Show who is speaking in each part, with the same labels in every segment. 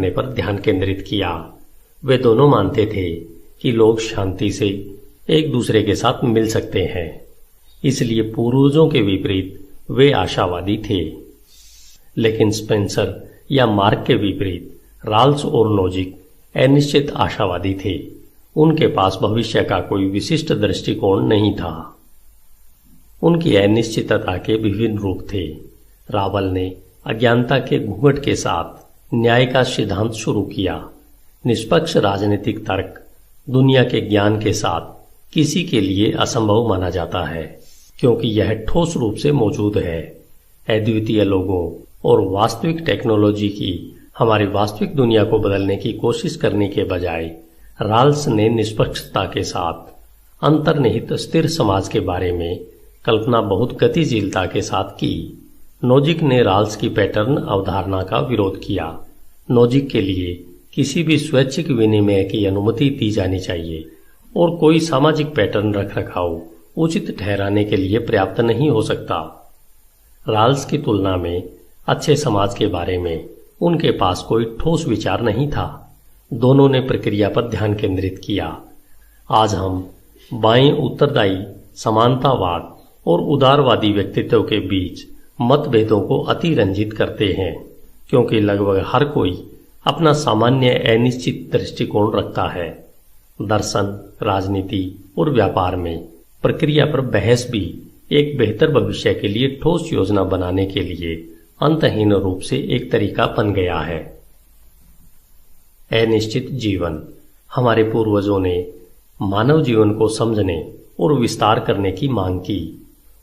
Speaker 1: करने पर ध्यान केंद्रित किया। वे दोनों मानते थे कि लोग शांति से एक दूसरे के साथ मिल सकते हैं, इसलिए पूर्वजों के विपरीत वे आशावादी थे। लेकिन स्पेंसर या मार्क के विपरीत राल्स और नोजिक अनिश्चित आशावादी थे। उनके पास भविष्य का कोई विशिष्ट दृष्टिकोण नहीं था। उनकी अनिश्चितता के विभिन्न रूप थे। रावल ने अज्ञानता के घूंघट के साथ न्याय का सिद्धांत शुरू किया। निष्पक्ष राजनीतिक तर्क दुनिया के ज्ञान के साथ किसी के लिए असंभव माना जाता है, क्योंकि यह ठोस रूप से मौजूद है। अद्वितीय लोगों और वास्तविक टेक्नोलॉजी की हमारी वास्तविक दुनिया को बदलने की कोशिश करने के बजाय राल्स ने निष्पक्षता के साथ अंतर्निहित स्थिर समाज के बारे में कल्पना बहुत गतिशीलता के साथ की। नोजिक ने राल्स की पैटर्न अवधारणा का विरोध किया। नोजिक के लिए किसी भी स्वैच्छिक विनिमय की अनुमति दी जानी चाहिए और कोई सामाजिक पैटर्न रखरखाव उचित ठहराने के लिए पर्याप्त नहीं हो सकता। राल्स की तुलना में अच्छे समाज के बारे में उनके पास कोई ठोस विचार नहीं था। दोनों ने प्रक्रिया पर ध्यान केंद्रित किया। आज हम बाएं उत्तरदायी, समानतावाद और उदारवादी व्यक्तित्व के बीच मतभेदों को अतिरंजित करते हैं, क्योंकि लगभग हर कोई अपना सामान्य अनिश्चित दृष्टिकोण रखता है। दर्शन, राजनीति और व्यापार में प्रक्रिया पर बहस भी एक बेहतर भविष्य के लिए ठोस योजना बनाने के लिए अंतहीन रूप से एक तरीका बन गया है। अनिश्चित जीवन। हमारे पूर्वजों ने मानव जीवन को समझने और विस्तार करने की मांग की।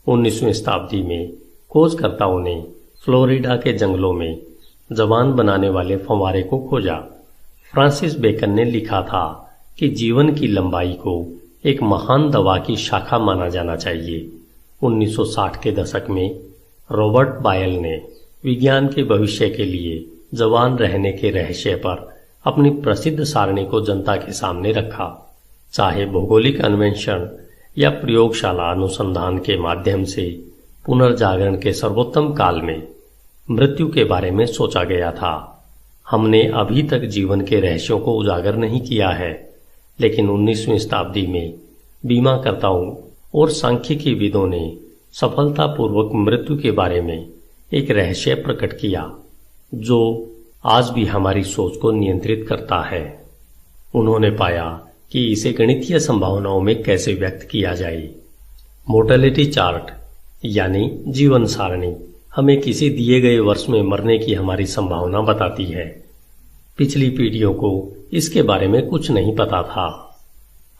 Speaker 1: 19वीं शताब्दी में खोजकर्ताओं ने फ्लोरिडा के जंगलों में जबान बनाने वाले फव्वारे को खोजा। फ्रांसिस बेकन ने लिखा था कि जीवन की लंबाई को एक महान दवा की शाखा माना जाना चाहिए। 1960 के दशक में रॉबर्ट बायल ने विज्ञान के भविष्य के लिए जवान रहने के रहस्य पर अपनी प्रसिद्ध सारणी को जनता के सामने रखा। चाहे भौगोलिक अन्वेषण या प्रयोगशाला अनुसंधान के माध्यम से पुनर्जागरण के सर्वोत्तम काल में मृत्यु के बारे में सोचा गया था। हमने अभी तक जीवन के रहस्यों को उजागर नहीं किया है, लेकिन 19वीं शताब्दी में बीमाकर्ताओं और सांख्यिकी विदों ने सफलतापूर्वक मृत्यु के बारे में एक रहस्य प्रकट किया, जो आज भी हमारी सोच को नियंत्रित करता है। उन्होंने पाया कि इसे गणितीय संभावनाओं में कैसे व्यक्त किया जाए। मोर्टेलिटी चार्ट यानी जीवन सारणी हमें किसी दिए गए वर्ष में मरने की हमारी संभावना बताती है। पिछली पीढ़ियों को इसके बारे में कुछ नहीं पता था।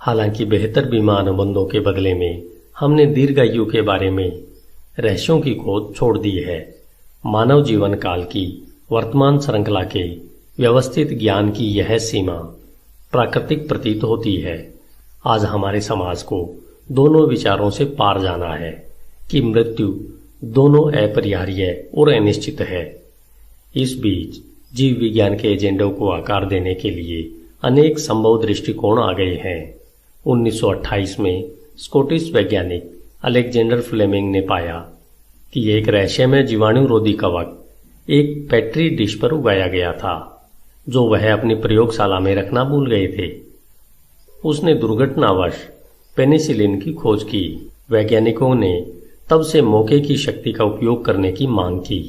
Speaker 1: हालांकि बेहतर बीमा अनुबंधों के बदले में हमने दीर्घायु के बारे में रहस्यों की खोज छोड़ दी है। मानव जीवन काल की वर्तमान श्रृंखला के व्यवस्थित ज्ञान की यह सीमा प्राकृतिक प्रतीत होती है। आज हमारे समाज को दोनों विचारों से पार जाना है कि मृत्यु दोनों अपरिहार्य और अनिश्चित है। इस बीच जीव विज्ञान के एजेंडों को आकार देने के लिए अनेक संभव दृष्टिकोण आ गए हैं। 1928 में स्कॉटिश वैज्ञानिक अलेक्जेंडर फ्लेमिंग ने पाया कि एक रहस्यमय जीवाणुरोधी कवक एक पेट्री डिश पर उगाया गया था, जो वह अपनी प्रयोगशाला में रखना भूल गए थे। उसने दुर्घटनावश पेनिसिलिन की खोज की। वैज्ञानिकों ने तब से मौके की शक्ति का उपयोग करने की मांग की।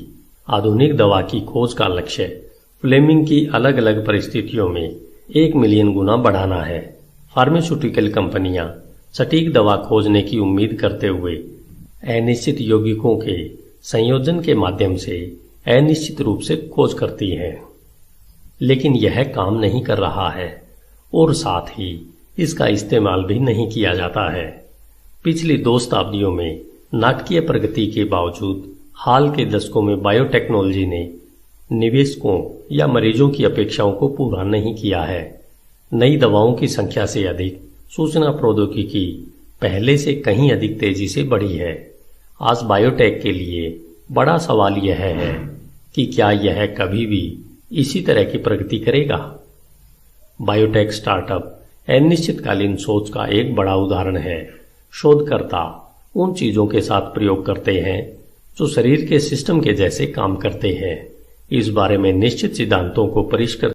Speaker 1: आधुनिक दवा की खोज का लक्ष्य फ्लेमिंग की अलग अलग परिस्थितियों में 1 मिलियन गुना बढ़ाना है। फार्मास्यूटिकल कंपनियां सटीक दवा खोजने की उम्मीद करते हुए अनिश्चित यौगिकों के संयोजन के माध्यम से अनिश्चित रूप से खोज करती हैं, लेकिन यह काम नहीं कर रहा है और साथ ही इसका इस्तेमाल भी नहीं किया जाता है। पिछली 2 शताब्दियों में नाटकीय प्रगति के बावजूद हाल के दशकों में बायोटेक्नोलॉजी ने निवेशकों या मरीजों की अपेक्षाओं को पूरा नहीं किया है। नई दवाओं की संख्या से अधिक सूचना प्रौद्योगिकी पहले से कहीं अधिक तेजी से बढ़ी है। आज बायोटेक के लिए बड़ा सवाल यह है कि क्या यह कभी भी इसी तरह की प्रगति करेगा। बायोटेक स्टार्टअप अनिश्चितकालीन सोच का एक बड़ा उदाहरण है। शोधकर्ता उन चीजों के साथ प्रयोग करते हैं जो शरीर के सिस्टम के जैसे काम करते हैं। इस बारे में निश्चित सिद्धांतों को परिष्कृत